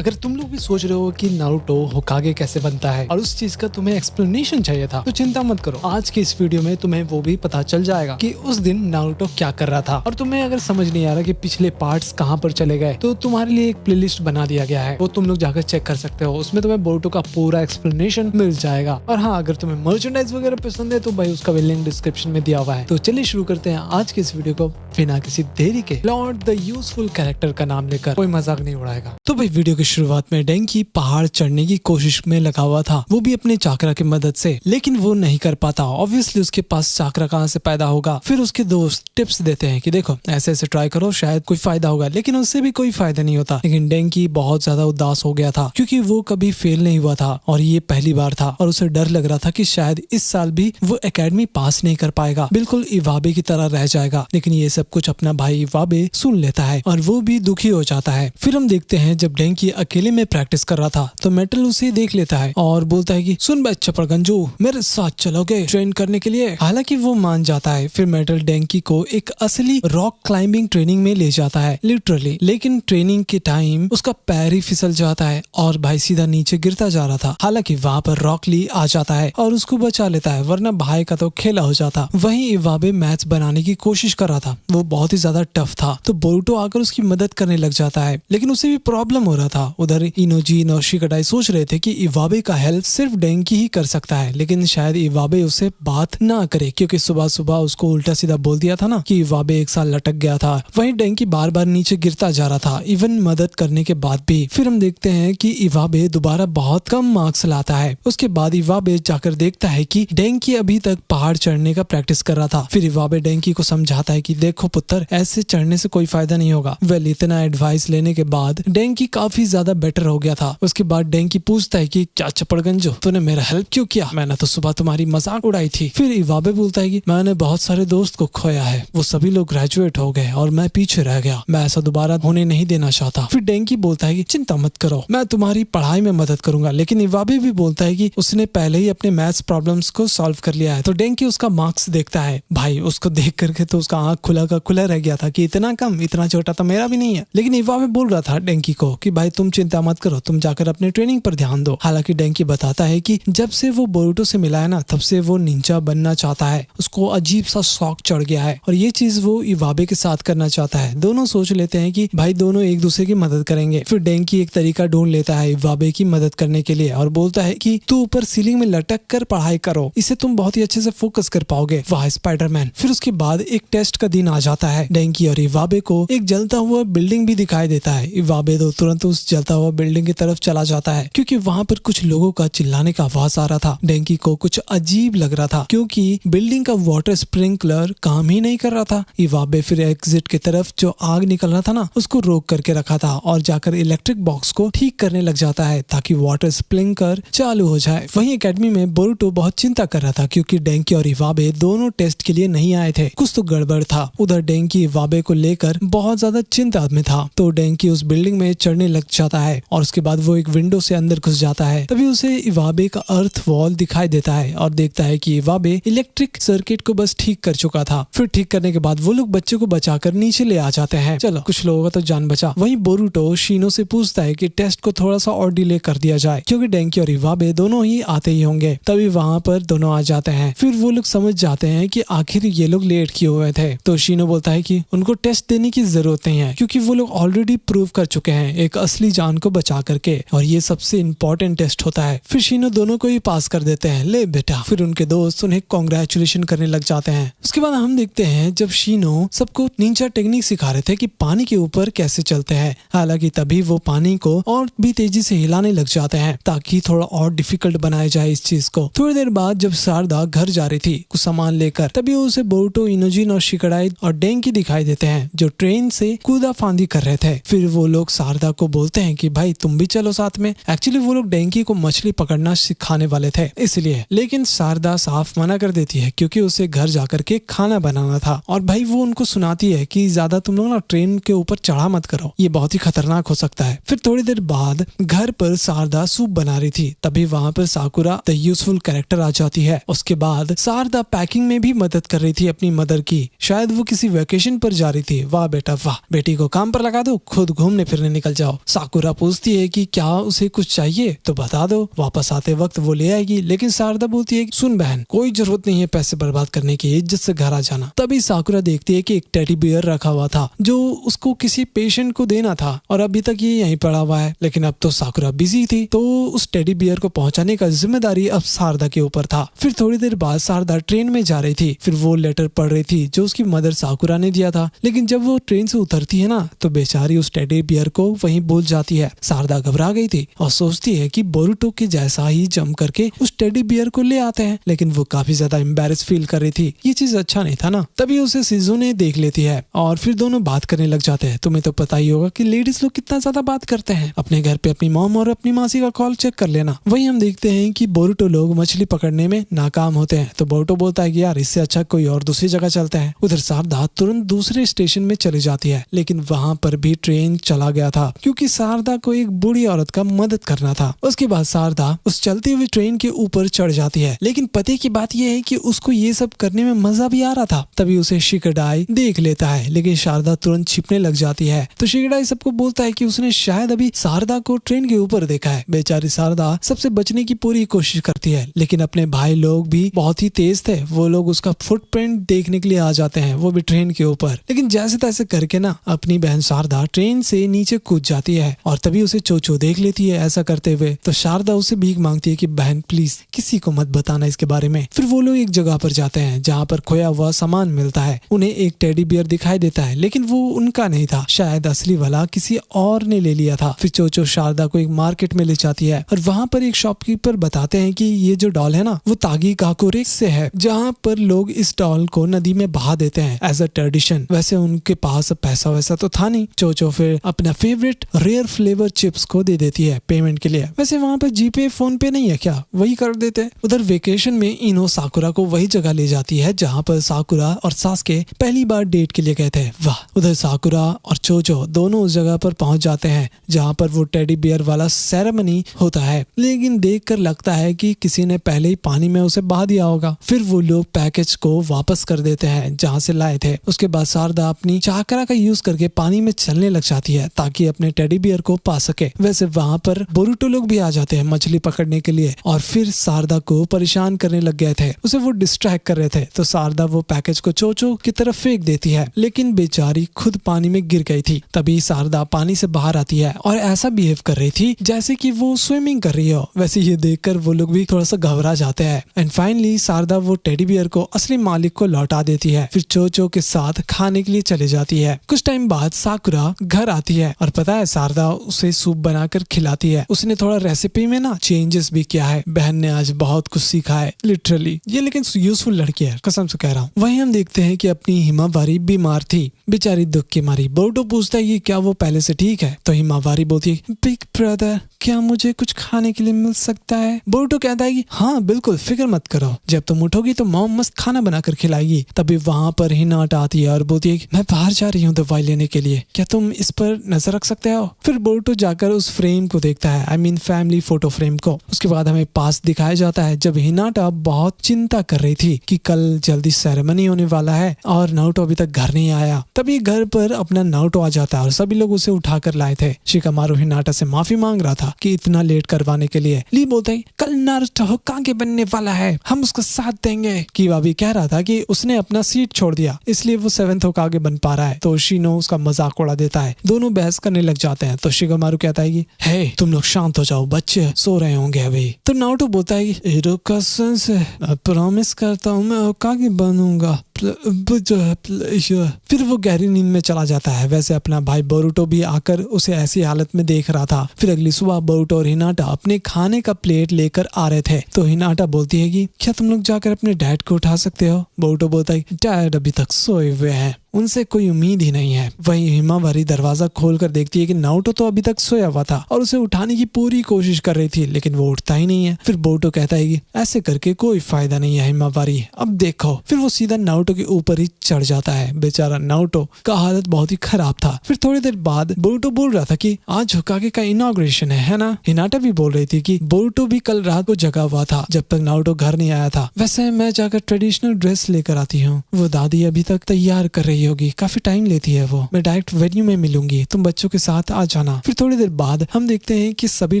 अगर तुम लोग भी सोच रहे हो कि नारुतो होकागे कैसे बनता है और उस चीज का तुम्हें एक्सप्लेनेशन चाहिए था, तो चिंता मत करो। आज की इस वीडियो में तुम्हें वो भी पता चल जाएगा कि उस दिन नारुतो क्या कर रहा था। और तुम्हें अगर समझ नहीं आ रहा कि पिछले पार्ट्स कहाँ पर चले गए, तो तुम्हारे लिए एक प्लेलिस्ट बना दिया गया है, वो तुम लोग जाकर चेक कर सकते हो। उसमें तुम्हें बोरुतो का पूरा एक्सप्लेनेशन मिल जाएगा। और हाँ, अगर तुम्हें मर्चेंडाइज वगैरह पसंद है तो भाई उसका भी लिंक डिस्क्रिप्शन में दिया हुआ है। तो चलिए शुरू करते हैं आज की इस वीडियो को बिना किसी देरी के। लॉर्ड द यूजफुल कैरेक्टर का नाम लेकर कोई मजाक नहीं उड़ाएगा। तो भाई वीडियो की शुरुआत में डेंकी पहाड़ चढ़ने की कोशिश में लगा हुआ था, वो भी अपने चाकरा की मदद से, लेकिन वो नहीं कर पाता। ऑब्वियसली उसके पास चाकरा कहाँ से पैदा होगा। फिर उसके दोस्त टिप्स देते हैं कि देखो ऐसे ऐसे ट्राई करो, शायद कोई फायदा होगा, लेकिन उससे भी कोई फायदा नहीं होता। लेकिन डेंकी बहुत ज्यादा उदास हो गया था क्योंकि वो कभी फेल नहीं हुआ था और ये पहली बार था और उसे डर लग रहा था कि शायद इस साल भी वो एकेडमी पास नहीं कर पाएगा, बिल्कुल इवाबे की तरह रह जाएगा। लेकिन ये सब कुछ अपना भाई इवाबे सुन लेता है और वो भी दुखी हो जाता है। फिर हम देखते हैं जब डेंकी अकेले में प्रैक्टिस कर रहा था तो मेटल उसे देख लेता है और बोलता है कि सुन बे चपड़गंजू, मेरे साथ चलोगे ट्रेन करने के लिए। हालांकि वो मान जाता है। फिर मेटल डेंकी को एक असली रॉक क्लाइंबिंग ट्रेनिंग में ले जाता है, लिटरली। लेकिन ट्रेनिंग के टाइम उसका पैर ही फिसल जाता है और भाई सीधा नीचे गिरता जा रहा था। हालांकि वहाँ पर रॉक ली आ जाता है और उसको बचा लेता है, वरना भाई का तो खेला हो जाता। वहीं इवाबे मैच बनाने की कोशिश कर रहा था, वो बहुत ही ज्यादा टफ था, तो बोरुतो आकर उसकी मदद करने लग जाता है। लेकिन उसे भी प्रॉब्लम हो रहा था। उधर इनोजिन और शिकाडाई सोच रहे थे कि इवाबे का हेल्प सिर्फ डेंकी ही कर सकता है, लेकिन शायद इवाबे उससे बात ना करे क्योंकि सुबह सुबह उसको उल्टा सीधा बोल दिया था ना कि इवाबे एक साल लटक गया था। वहीं डेंकी बार बार नीचे गिरता जा रहा था, इवन मदद करने के बाद भी। फिर हम देखते हैं कि इवाबे दोबारा बहुत कम मार्क्स लाता है। उसके बाद इवाबे जाकर देखता है कि डेंकी अभी तक पहाड़ चढ़ने का प्रैक्टिस कर रहा था। फिर इवाबे डेंकी को समझाता है कि देखो पुत्र, ऐसे चढ़ने से कोई फायदा नहीं होगा। वेल, इतना एडवाइस लेने के बाद डेंकी काफी ज्यादा बेटर हो गया था। उसके बाद डेंकी पूछता है कि क्या चपड़गंजो, तूने मेरा हेल्प क्यों किया? मैंने तो सुबह तुम्हारी मजाक उड़ाई थी। फिर इवाबे बोलता है कि मैंने बहुत सारे दोस्त को खोया है, वो सभी लोग ग्रेजुएट हो गए और मैं पीछे रह गया। मैं ऐसा दोबारा होने नहीं देना चाहता। फिर डेंकी बोलता है कि चिंता मत करो, मैं तुम्हारी पढ़ाई में मदद करूंगा। लेकिन इवाबे भी बोलता है कि उसने पहले ही अपने मैथ्स प्रॉब्लम्स को सॉल्व कर लिया है। तो डेंकी उसका मार्क्स देखता है। भाई उसको देख करके तो उसका आंख खुला का खुला रह गया था कि इतना कम, इतना छोटा तो मेरा भी नहीं है। लेकिन इवाबे बोल रहा था डेंकी को कि भाई तुम चिंता मत करो, तुम जाकर अपने ट्रेनिंग पर ध्यान दो। हालांकि डेंकी बताता है कि जब से वो बोरुतो से मिला है ना, तब से वो निंजा बनना चाहता है। उसको अजीब सा शौक चढ़ गया है और ये चीज वो इवाबे के साथ करना चाहता है। दोनों सोच लेते हैं कि भाई दोनों एक दूसरे की मदद करेंगे। फिर डेंकी एक तरीका ढूंढ लेता है इवाबे की मदद करने के लिए और बोलता है कि तू ऊपर सीलिंग में लटक कर पढ़ाई करो, इससे तुम बहुत ही अच्छे से फोकस कर पाओगे। वाह स्पाइडरमैन। फिर उसके बाद एक टेस्ट का दिन आ जाता है। डेंकी और इवाबे को एक जलता हुआ बिल्डिंग भी दिखाई देता है। इवाबे तो तुरंत उस जलता हुआ बिल्डिंग की तरफ चला जाता है क्योंकि वहाँ पर कुछ लोगों का चिल्लाने का आवाज आ रहा था। डेंकी को कुछ अजीब लग रहा था क्योंकि बिल्डिंग का वाटर स्प्रिंकलर काम ही नहीं कर रहा था। इवाबे फिर एग्जिट की तरफ जो आग निकल रहा था ना, उसको रोक करके रखा था और जाकर इलेक्ट्रिक बॉक्स को ठीक करने लग जाता है ताकि वाटर स्प्रिंकलर चालू हो जाए। वहीं एकेडमी में बोरुतो बहुत चिंता कर रहा था क्योंकि डेंकी और इवाबे दोनों टेस्ट के लिए नहीं आए थे, कुछ तो गड़बड़ था। उधर डेंकी इवाबे को लेकर बहुत ज्यादा चिंता में था। तो डेंकी उस बिल्डिंग में चढ़ने लग जाता है और उसके बाद वो एक विंडो से अंदर घुस जाता है। तभी उसे इवाबे का अर्थ वॉल दिखाई देता है और देखता है कि इवाबे इलेक्ट्रिक सर्किट को बस ठीक कर चुका था। फिर ठीक करने के बाद वो लोग बच्चे को बचाकर नीचे ले आ जाते हैं। चलो कुछ लोगों का तो जान बचा। वहीं बोरुतो शीनो से पूछता है कि टेस्ट को थोड़ा सा और डिले कर दिया जाए क्योंकि डेंकी और इवाबे दोनों ही आते ही होंगे। तभी वहाँ पर दोनों आ जाते हैं। फिर वो लोग समझ जाते हैं कि आखिर ये लोग लेट किए हुए थे। तो शीनो बोलता है कि उनको टेस्ट देने की जरूरत नहीं है क्योंकि वो लोग ऑलरेडी प्रूव कर चुके हैं एक असली जान को बचा करके, और ये सबसे इम्पोर्टेंट टेस्ट होता है। फिर शीनो दोनों को ही पास कर देते हैं। ले बेटा। फिर उनके दोस्त उन्हें कॉन्ग्रेचुलेशन करने लग जाते हैं। उसके बाद हम देखते हैं जब शीनो सबको निंजा टेक्निक सिखा रहे थे कि पानी के ऊपर कैसे चलते हैं। हालांकि तभी वो पानी को और भी तेजी से हिलाने लग जाते हैं ताकि थोड़ा और डिफिकल्ट बनाया जाए इस चीज को। थोड़ी देर बाद जब शारदा घर जा रही थी कुछ सामान लेकर, तभी उसे बोरुतो, इनोजिन और शिकाडाई और डेंकी दिखाई देते हैं जो ट्रेन से कूदा फांदी कर रहे थे। फिर वो लोग शारदा को बोलते हैं कि भाई तुम भी चलो साथ में। एक्चुअली वो लोग डेंकी को मछली पकड़ना सिखाने वाले थे इसलिए, लेकिन शारदा साफ मना कर देती है क्योंकि उसे घर जाकर के खाना बनाना था। और भाई वो उनको सुनाती है कि ज्यादा तुम लोग ना ट्रेन के ऊपर चढ़ा मत करो, ये बहुत ही खतरनाक हो सकता है। फिर थोड़ी देर बाद घर पर शारदा सूप बना रही थी, तभी वहाँ पर साकुरा द यूजफुल कैरेक्टर आ जाती है। उसके बाद शारदा पैकिंग में भी मदद कर रही थी अपनी मदर की, शायद वो किसी वेकेशन पर जा रही थी। वाह बेटा वाह, बेटी को काम पर लगा दो, खुद घूमने फिरने निकल जाओ। साकुरा पूछती है कि क्या उसे कुछ चाहिए तो बता दो, वापस आते वक्त वो ले आएगी। लेकिन शारदा बोलती है सुन बहन, कोई जरूरत नहीं है पैसे बर्बाद करने की, इज्जत से घर आ जाना। तभी साकुरा देखती है कि एक टेडी बियर रखा हुआ था जो उसको किसी पेशेंट को देना था और अभी तक ये यहीं पड़ा हुआ है। लेकिन अब तो साकुरा बिजी थी तो उस टेडी बियर को पहुंचाने का जिम्मेदारी अब शारदा के ऊपर था। फिर थोड़ी देर बाद शारदा ट्रेन में जा रही थी, फिर वो लेटर पढ़ रही थी जो उसकी मदर साकुरा ने दिया था। लेकिन जब वो ट्रेन से उतरती है ना तो बेचारी उस टेडी बियर को वहीं भूल जाती है। शारदा घबरा गई थी और सोचती है कि बोरुटो के जैसा ही जम करके उस टेडी बियर को ले आते हैं, लेकिन वो काफी ज्यादा एम्बैरेस फील कर रही थी। ये चीज अच्छा नहीं था ना। तभी उसे शिजुने देख लेती है और फिर दोनों बात करने लग जाते हैं। तुम्हें तो पता ही होगा कि लेडीज लोग कितना ज्यादा बात करते हैं। अपने घर पे अपनी मॉम और अपनी मासी का कॉल चेक कर लेना। वहीं हम देखते हैं कि बोरुटो लोग मछली पकड़ने में नाकाम होते हैं तो बोरुटो बोलता है कि यार इससे अच्छा कोई और दूसरी जगह चलते हैं। उधर शारदा तुरंत दूसरे स्टेशन में चली जाती है, लेकिन वहाँ पर भी ट्रेन चला गया था क्योंकि शारदा को एक बूढ़ी औरत का मदद करना था। उसके बाद शारदा उस चलती हुई ट्रेन के ऊपर चढ़ जाती है, लेकिन पते की बात यह है कि उसको ये सब करने में मजा भी आ रहा था। तभी उसे शिकडाई देख लेता है, लेकिन शारदा तुरंत छिपने लग जाती है। तो शिकडाई सबको बोलता है कि उसने शायद अभी शारदा को ट्रेन के ऊपर देखा है। बेचारी शारदा सबसे बचने की पूरी कोशिश करती है, लेकिन अपने भाई लोग भी बहुत ही तेज थे। वो लोग उसका फुटप्रिंट देखने के लिए आ जाते हैं, वो भी ट्रेन के ऊपर। लेकिन जैसे तैसे करके ना अपनी बहन शारदा ट्रेन से नीचे कूद जाती है और तभी उसे चोचो देख लेती है। ऐसा करते हुए तो शारदा उसे भीख मांगती है कि बहन प्लीज किसी को मत बताना इसके बारे में। फिर वो लोग एक जगह पर जाते हैं जहाँ पर खोया हुआ सामान मिलता है। उन्हें एक टेडी बियर दिखाई देता है, लेकिन वो उनका नहीं था, शायद असली वाला किसी और ने ले लिया था। फिर चोचो शारदा को एक मार्केट में ले जाती है और वहाँ पर एक शॉपकीपर बताते हैं कि ये जो डॉल है ना वो तागी काकुरे से है, जहाँ पर लोग इस डॉल को नदी में बहा देते हैं एज अ ट्रेडिशन। वैसे उनके पास पैसा वैसा तो था नहीं। चोचो फिर अपना फेवरेट रेयर फ्लेवर चिप्स को दे देती है पेमेंट के लिए। वैसे वहाँ पर जीपे फोन पे नहीं है क्या, वही कर देते। उधर वेकेशन में इनो साकुरा को वही जगह ले जाती है जहाँ पर साकुरा और सास्के पहली बार डेट के लिए गए थे। वाह, उधर साकुरा और चोचो दोनों उस जगह पर पहुंच जाते हैं जहाँ पर वो टेडी बियर वाला सेरेमनी होता है, लेकिन देखकर लगता है कि किसी ने पहले ही पानी में उसे बहा दिया होगा। फिर वो लोग पैकेज को वापस कर देते हैं जहाँ से लाए थे। उसके बाद शारदा अपनी चाकरा का यूज करके पानी में चलने लग जाती है ताकि अपने टेडी बियर को पा सके। वैसे वहाँ पर बोरुटो लोग भी आ जाते हैं मछली पकड़ने के लिए और फिर शारदा को परेशान करने लग गए थे, उसे वो डिस्ट्रैक्ट कर रहे थे। तो शारदा वो पैकेज को चोचो की तरफ फेंक देती है, लेकिन बेचारी खुद पानी में गिर गई थी। तभी शारदा पानी से बाहर आती है और ऐसा बिहेव कर रही थी जैसे कि वो स्विमिंग कर रही हो। वैसे ये देखकर वो लोग भी थोड़ा सा घबरा जाते हैं। एंड फाइनली शारदा वो टेडी बियर को असली मालिक को लौटा देती है, फिर चोचो के साथ खाने के लिए चले जाती है। कुछ टाइम बाद साकुरा घर आती है और पता है शारदा उसे सूप बनाकर खिलाती है। उसने थोड़ा रेसिपी में ना चेंजेस भी किया है। बहन ने आज बहुत कुछ सीखा है लिटरली। ये लेकिन यूजफुल लड़की है, कसम से कह रहा हूँ। वहीं हम देखते हैं कि अपनी हिमावारी बीमार थी, बेचारी दुख की मारी। बोरुटो पूछता है कि क्या वो पहले से ठीक है, तो हिमावारी बोलती है बिग ब्रदर क्या मुझे कुछ खाने के लिए मिल सकता है। बोरुटो कहता है कि हाँ बिल्कुल, फिक्र मत करो, जब तुम उठोगी तो मॉम मस्त खाना बनाकर खिलाएगी। तभी वहाँ पर हिनाटा आती है और बोलती है मैं बाहर जा रही हूँ दवाई लेने के लिए, क्या तुम इस पर नजर रख सकते हो। फिर बोरुटो जाकर उस फ्रेम को देखता है, I mean family photo frame को। उसके बाद हमें पास दिखाया जाता है जब हिनाटा बहुत चिंता कर रही थी कि कल जल्दी सेरेमनी होने वाला है और नारुतो अभी तक घर नहीं आया। तभी घर पर अपना नारुतो आ जाता है और सभी लोग उसे उठाकर लाए थे। शिकामारू हिनाटा से माफी मांग रहा था कि इतना लेट करवाने के लिए। ली बोलता है कल नारुतो होकागे बनने वाला है, हम उसका साथ देंगे। कीवा भी कह रहा था कि उसने अपना सीट छोड़ दिया इसलिए वो 7th होकागे बन पा रहा है। तो शिनो उसका मजाक उड़ा देता है, दोनों बहस करने लग जाते हैं। तो शिकामारू कहता है कि हे तुम लोग शांत हो जाओ, बच्चे सो रहे होंगे अभी। तो नारुतो बोलता है कि इरोका-san से प्रॉमिस करता हूँ मैं होकागे बनूंगा। फिर वो गहरी नींद में चला जाता है। वैसे अपना भाई बोरुटो भी आकर उसे ऐसी हालत में देख रहा था। फिर अगली सुबह बोरुटो और हिनाटा अपने खाने का प्लेट लेकर आ रहे थे। तो हिनाटा बोलती है कि क्या तुम लोग जाकर अपने डैड को उठा सकते हो। बोरुटो बोलता है डैड अभी तक सोए हुए हैं, उनसे कोई उम्मीद ही नहीं है। वहीं हिमावारी दरवाजा खोलकर देखती है कि नारुतो तो अभी तक सोया हुआ था और उसे उठाने की पूरी कोशिश कर रही थी, लेकिन वो उठता ही नहीं है। फिर बोरुटो कहता है कि ऐसे करके कोई फायदा नहीं है हिमावारी, अब देखो। फिर वो सीधा नारुतो के ऊपर ही चढ़ जाता है। बेचारा नारुतो का हालत बहुत ही खराब था। फिर थोड़ी देर बाद बोरुटो बोल रहा था कि आज होकागे का इनॉग्रेशन है ना। हिनाटा भी बोल रही थी कि बोरुटो भी कल रात को जगा हुआ था जब तक नारुतो घर नहीं आया था। वैसे मैं जाकर ट्रेडिशनल ड्रेस लेकर आती हूँ, वो दादी अभी तक तैयार कर रही चाहिए होगी, काफी टाइम लेती है वो, मैं डायरेक्ट वेन्यू में मिलूंगी, तुम बच्चों के साथ आ जाना। फिर थोड़ी देर बाद हम देखते हैं कि सभी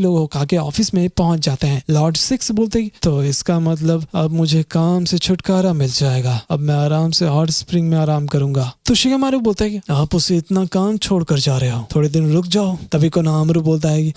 लोग होकागे ऑफिस में पहुंच जाते हैं। लॉर्ड सिक्स बोलते हैं तो इसका मतलब अब मुझे काम से छुटकारा मिल जाएगा, अब मैं आराम से हॉट स्प्रिंग में आराम करूंगा। तो शिगामारू बोलता है कि आप उसे इतना काम छोड़कर जा रहे हो, थोड़े दिन रुक जाओ। तभी कोनामारू बोलता है कि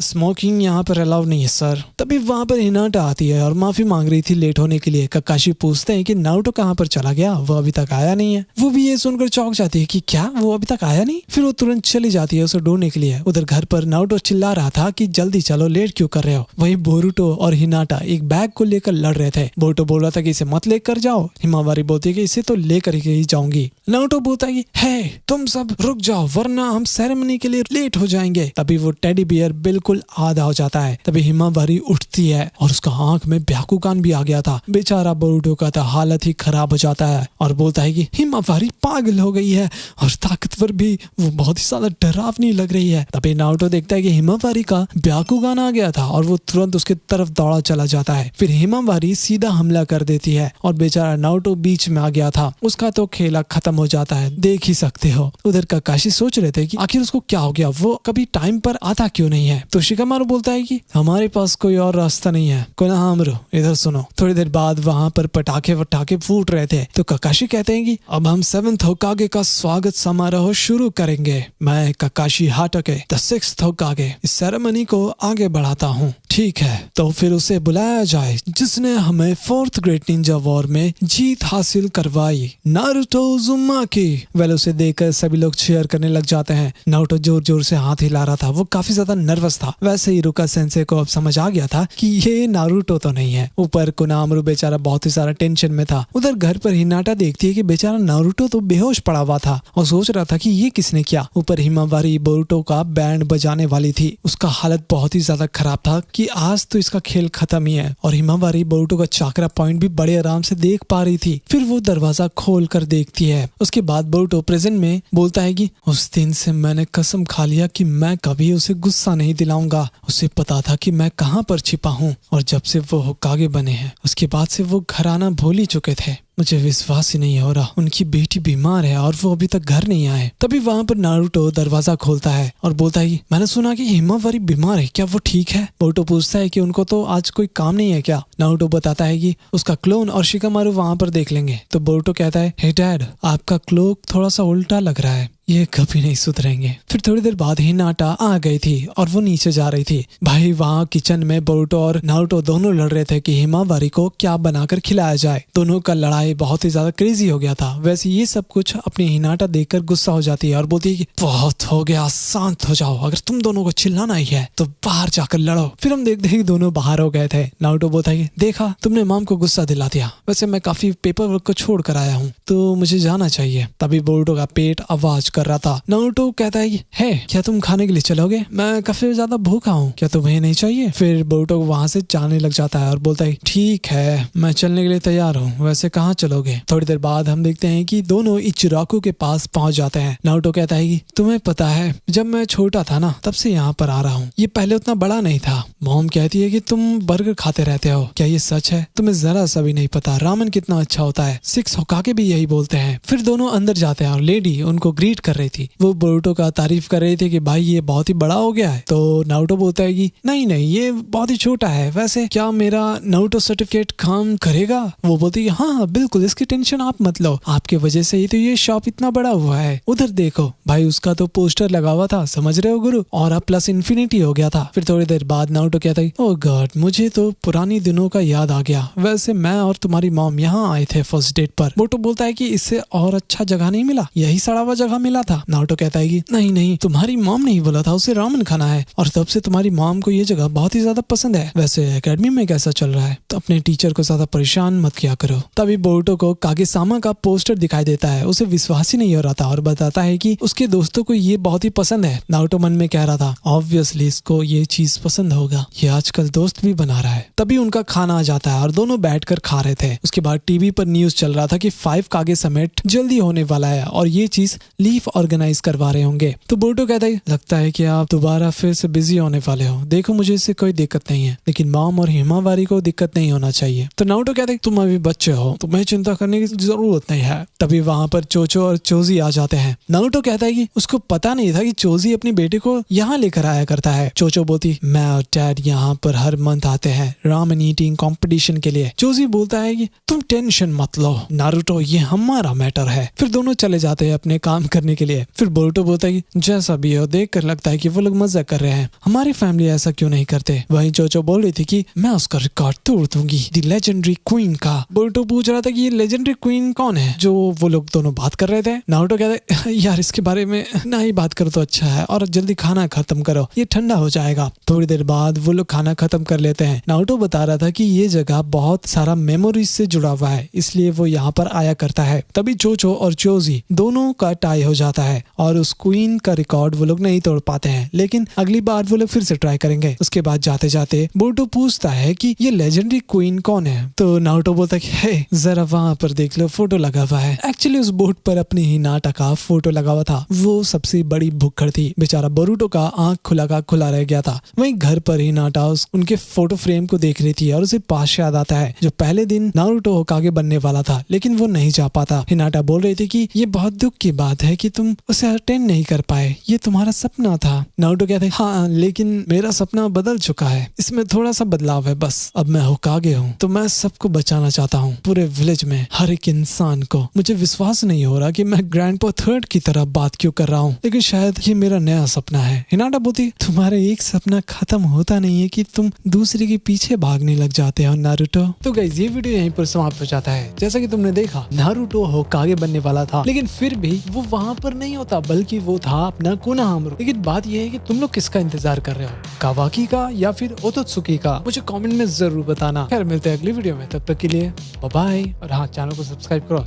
स्मोकिंग यहाँ पर अलाउ नहीं है सर। तभी वहाँ पर हिनाटा आती है और माफी मांग रही थी लेट होने के लिए। ककाशी पूछते हैं कि नारुतो कहाँ पर चला गया, वो अभी तक आया नहीं है। वो भी ये सुनकर चौंक जाती है कि क्या वो अभी तक आया नहीं। फिर वो तुरंत चली जाती है उसे ढूंढने के लिए। उधर घर पर नारुतो चिल्ला रहा था कि जल्दी चलो, लेट क्यों कर रहे हो। वहीं बोरुतो और हिनाटा एक बैग को लेकर लड़ रहे थे। बोरुतो बोल रहा था कि इसे मत लेकर जाओ, हिमावारी बोलती है कि इसे तो लेकर ही जाऊंगी। नारुतो बोलता है हे तुम सब रुक जाओ वरना हम सेरेमनी के लिए लेट हो जाएंगे। तभी वो टेडी बियर बिल्कुल आधा हो जाता है। तभी हिमावारी उठती है और उसका आंख में ब्याकुकान भी आ गया था। बेचारा बोरुतो का तो हालत ही खराब हो जाता है और बोलता है कि हिमावारी पागल हो गई है और ताकतवर भी, वो बहुत ही ज्यादा डरावनी लग रही है। तभी नारुतो देखता है कि हिमावारी का ब्याकुकान आ गया था और वो तुरंत उसके तरफ दौड़ा चला जाता है। फिर हिमावारी सीधा हमला कर देती है और बेचारा नारुतो बीच में आ गया था, उसका तो खेला खत्म हो जाता है, देख ही सकते हो। उधर ककाशी सोच रहे थे कि आखिर उसको क्या हो गया, वो कभी टाइम पर आता क्यों नहीं है। तो शिगामारू बोलता है कि हमारे पास कोई और रास्ता नहीं है। कोनोहामारू इधर सुनो। थोड़ी देर बाद वहाँ पर पटाखे वटाखे फूट रहे थे तो ककाशी कहते हैं कि अब हम 7th होकागे का स्वागत समारोह शुरू करेंगे। मैं ककाशी हाटाके द 6th होकागे इस सेरेमनी को आगे बढ़ाता हूँ। ठीक है, तो फिर उसे बुलाया जाए जिसने हमें 4th ग्रेट निंजा वॉर में जीत हासिल करवाई, नारुतो उज़ुमाकी। वेल उसे देखकर सभी लोग चीयर करने लग जाते हैं। नारुतो जोर जोर से हाथ हिला रहा था, वो काफी ज्यादा नर्वस था। वैसे ही रुका सेंसे को अब समझ आ गया था कि ये नारुतो तो नहीं है। ऊपर कोनामारू बेचारा बहुत ही सारा टेंशन में था। उधर घर पर हिनाटा देखती है कि बेचारा नारुतो तो बेहोश पड़ा हुआ था और सोच रहा था कि ये किसने किया। ऊपर हिमावारी बोरुतो का बैंड बजाने वाली थी, उसका हालत बहुत ही ज्यादा खराब था कि आज तो इसका खेल खत्म ही है। और हिमावारी बोरुतो का चाकरा पॉइंट भी बड़े आराम से देख पा रही थी। फिर वो दरवाजा खोल कर देखती है। उसके बाद बोरुतो प्रेजेंट में बोलता है कि उस दिन से मैंने कसम खा लिया कि मैं कभी उसे गुस्सा नहीं दिलाऊंगा। उसे पता था कि मैं कहाँ पर छिपा हूँ और जब से वो होकागे बने हैं उसके बाद से वो घर आना भूल ही चुके थे। मुझे विश्वास ही नहीं हो रहा, उनकी बेटी बीमार है और वो अभी तक घर नहीं आए। तभी वहाँ पर नारुतो दरवाजा खोलता है और बोलता है मैंने सुना कि हिमावारी बीमार है, क्या वो ठीक है। बोरुतो पूछता है कि उनको तो आज कोई काम नहीं है क्या। नारुतो बताता है कि उसका क्लोन और शिगामारू वहाँ पर देख लेंगे। तो बोरुतो कहता है हे डैड, आपका क्लोक थोड़ा सा उल्टा लग रहा है, ये कभी नहीं सुधरेंगे। फिर थोड़ी देर बाद हिनाटा आ गई थी और वो नीचे जा रही थी। भाई वहाँ किचन में बोरुतो और नारुतो दोनों लड़ रहे थे कि हिमावारी को क्या बनाकर खिलाया जाए। दोनों का लड़ाई बहुत ही ज्यादा क्रेजी हो गया था। वैसे ये सब कुछ अपनी हिनाटा देखकर गुस्सा हो जाती है और बोलती है कि बहुत हो गया, शांत हो जाओ, अगर तुम दोनों को चिल्लाना ही है तो बाहर जाकर लड़ो। फिर हम देखते हैं कि दोनों बाहर हो गए थे। नारुतो बोलता है देखा तुमने मॉम को गुस्सा दिला दिया, वैसे मैं काफी पेपर वर्क को छोड़ कर आया हूँ तो मुझे जाना चाहिए। तभी बोरुतो का पेट आवाज कर रहा था। नारुतो कहता है हे क्या तुम खाने के लिए चलोगे, मैं काफी ज्यादा भूखा हूँ, क्या तुम्हें नहीं चाहिए। फिर बोरुतो वहाँ से जाने लग जाता है और बोलता है ठीक है मैं चलने के लिए तैयार हूँ, वैसे कहाँ चलोगे। थोड़ी देर बाद हम देखते हैं कि दोनों इचिराकू के पास पहुंच जाते हैं। नारुतो कहता है कि तुम्हें पता है जब मैं छोटा था ना तब से यहाँ पर आ रहा हूँ, ये पहले उतना बड़ा नहीं था। मॉम कहती है कि तुम बर्गर खाते रहते हो, क्या ये सच है। तुम्हें जरा सा भी नहीं पता रामेन कितना अच्छा होता है। 6 होकागे भी यही बोलते हैं। फिर दोनों अंदर जाते हैं और लेडी उनको ग्रीट कर रही थी। वो बोरुतो का तारीफ कर रहे थे कि भाई ये बहुत ही बड़ा हो गया है। तो नारुतो बोलता है कि नहीं ये बहुत ही छोटा है, वैसे क्या मेरा नारुतो सर्टिफिकेट काम करेगा। वो बोलती है हाँ बिल्कुल, इसकी टेंशन आप मत लो, आपके वजह से ही तो ये शॉप इतना बड़ा हुआ है। उधर देखो भाई उसका तो पोस्टर लगा हुआ था, समझ रहे हो गुरु, और अब प्लस इन्फिनिटी हो गया था। फिर थोड़ी देर बाद नारुतो कहता है ओह गॉड मुझे तो पुरानी दिनों का याद आ गया, वैसे मैं और तुम्हारी मॉम यहाँ आए थे फर्स्ट डेट पर। बोरुतो बोलता है कि इससे और अच्छा जगह नहीं मिला, यही सड़ा हुआ जगह मिला था। नारुतो कहता है कि नहीं तुम्हारी मॉम नहीं बोला था, उसे रामेन खाना है और तब से तुम्हारी मॉम को ये जगह बहुत ही ज्यादा पसंद है। वैसे एकेडमी में कैसा चल रहा है, तो अपने टीचर को ज्यादा परेशान मत किया करो। तभी बोरुतो को कागे-सामा का पोस्टर दिखाई देता है, उसे विश्वास ही नहीं हो रहा था और बताता है कि उसके दोस्तों को ये बहुत ही पसंद है। नारुतो मन में कह रहा था ऑब्वियसली इसको ये चीज पसंद होगा, ये आजकल दोस्त भी बना रहा है। तभी उनका खाना आ जाता है और दोनों बैठकर खा रहे थे। उसके बाद टीवी पर न्यूज चल रहा था कि 5 कागे समिट जल्दी होने वाला है और ये चीज लीफ सिर्फ ऑर्गेनाइज करवा रहे होंगे। तो बोरुतो कहता है लगता है कि आप दोबारा फिर से बिजी होने वाले हो। देखो मुझे इससे कोई दिक्कत नहीं है, लेकिन मॉम और हिमावारी को दिक्कत नहीं होना चाहिए। तो नारुतो कहता है तुम अभी बच्चे हो, तुम्हें चिंता करने की जरूरत नहीं है। तभी वहाँ पर चोचो और चोजी आ जाते हैं। नारुतो कहता है कि उसको पता नहीं था कि चोजी अपनी बेटे को यहाँ लेकर आया करता है। चोचो बोलती मैं और डैड यहाँ पर हर मंथ आते हैं रामेन ईटिंग कंपटीशन के लिए। चोजी बोलता है कि तुम टेंशन मत लो नारुतो, ये हमारा मैटर है। फिर दोनों चले जाते हैं अपने काम करने के लिए। फिर बोरुतो बोलता है कि जैसा भी हो, देख कर लगता है कि वो लोग मजा कर रहे हैं, हमारी फैमिली ऐसा क्यों नहीं करते। वहीं चोचो बोल रही थी कि मैं उसका रिकॉर्ड तोड़ दूंगी, द लेजेंडरी क्वीन का। बोरुतो पूछ रहा था कि ये लेजेंडरी क्वीन कौन है जो वो लोग दोनों बात कर रहे थे। नारुतो कहता है यार इसके बारे में ना ही बात करो तो अच्छा है, और जल्दी खाना खत्म करो, ये ठंडा हो जाएगा। थोड़ी देर बाद वो लोग खाना खत्म कर लेते हैं। नारुतो बता रहा था कि ये जगह बहुत सारा मेमोरीज से जुड़ा हुआ है, इसलिए वो यहाँ पर आया करता है। तभी चोचो और चोजी दोनों का टाई हो जाता है और उस क्वीन का रिकॉर्ड वो लोग नहीं तोड़ पाते हैं, लेकिन अगली बार वो लोग फिर से ट्राई करेंगे। उसके बाद जाते जाते बोरुतो पूछता है कि ये लेजेंडरी क्वीन कौन है। तो नारुतो बोलता है कि हे जरा वहां पर देख लो, फोटो लगा हुआ है। एक्चुअली उस बोर्ड पर अपनी हिनाटा का फोटो लगा हुआ था। वो सबसे बड़ी भुक्खड़ थी, बेचारा बोरुतो का आंख खुला रह गया था। वहीं घर पर हिनाटा उनके फोटो फ्रेम को देख रही थी और उसे पास याद आता है जो पहले दिन नारुतो होकागे बनने वाला था, लेकिन वो नहीं जा पाता। हिनाटा बोल रही थी कि ये बहुत दुख की बात है कि तुम उसे अटेंड नहीं कर पाए, ये तुम्हारा सपना था। नारुतो कहते हैं हाँ, लेकिन मेरा सपना बदल चुका है, इसमें थोड़ा सा बदलाव है बस। अब मैं होकागे हूँ तो मैं सबको बचाना चाहता हूँ, पूरे विलेज में हर एक इंसान को। मुझे विश्वास नहीं हो रहा कि मैं ग्रैंडपा थर्ड की तरह बात क्यों कर रहा हूँ, लेकिन शायद ये मेरा नया सपना है। हिनाटा बोलती तुम्हारे एक सपना खत्म होता नहीं है कि तुम दूसरे के पीछे भागने लग जाते हो नारुतो। तो गाइस ये वीडियो यहीं पर समाप्त हो जाता है। जैसा कि तुमने देखा नारुतो होकागे बनने वाला था, लेकिन फिर भी वो वहाँ पर नहीं होता, बल्कि वो था अपना कोनोहामारू। लेकिन बात यह है कि तुम लोग किसका इंतजार कर रहे हो, कावाकी का या फिर ओतोत्सुकी का? मुझे कमेंट में जरूर बताना। खैर मिलते हैं अगली वीडियो में, तब तक के लिए बाय बाय। और हाँ, चैनल को सब्सक्राइब करो।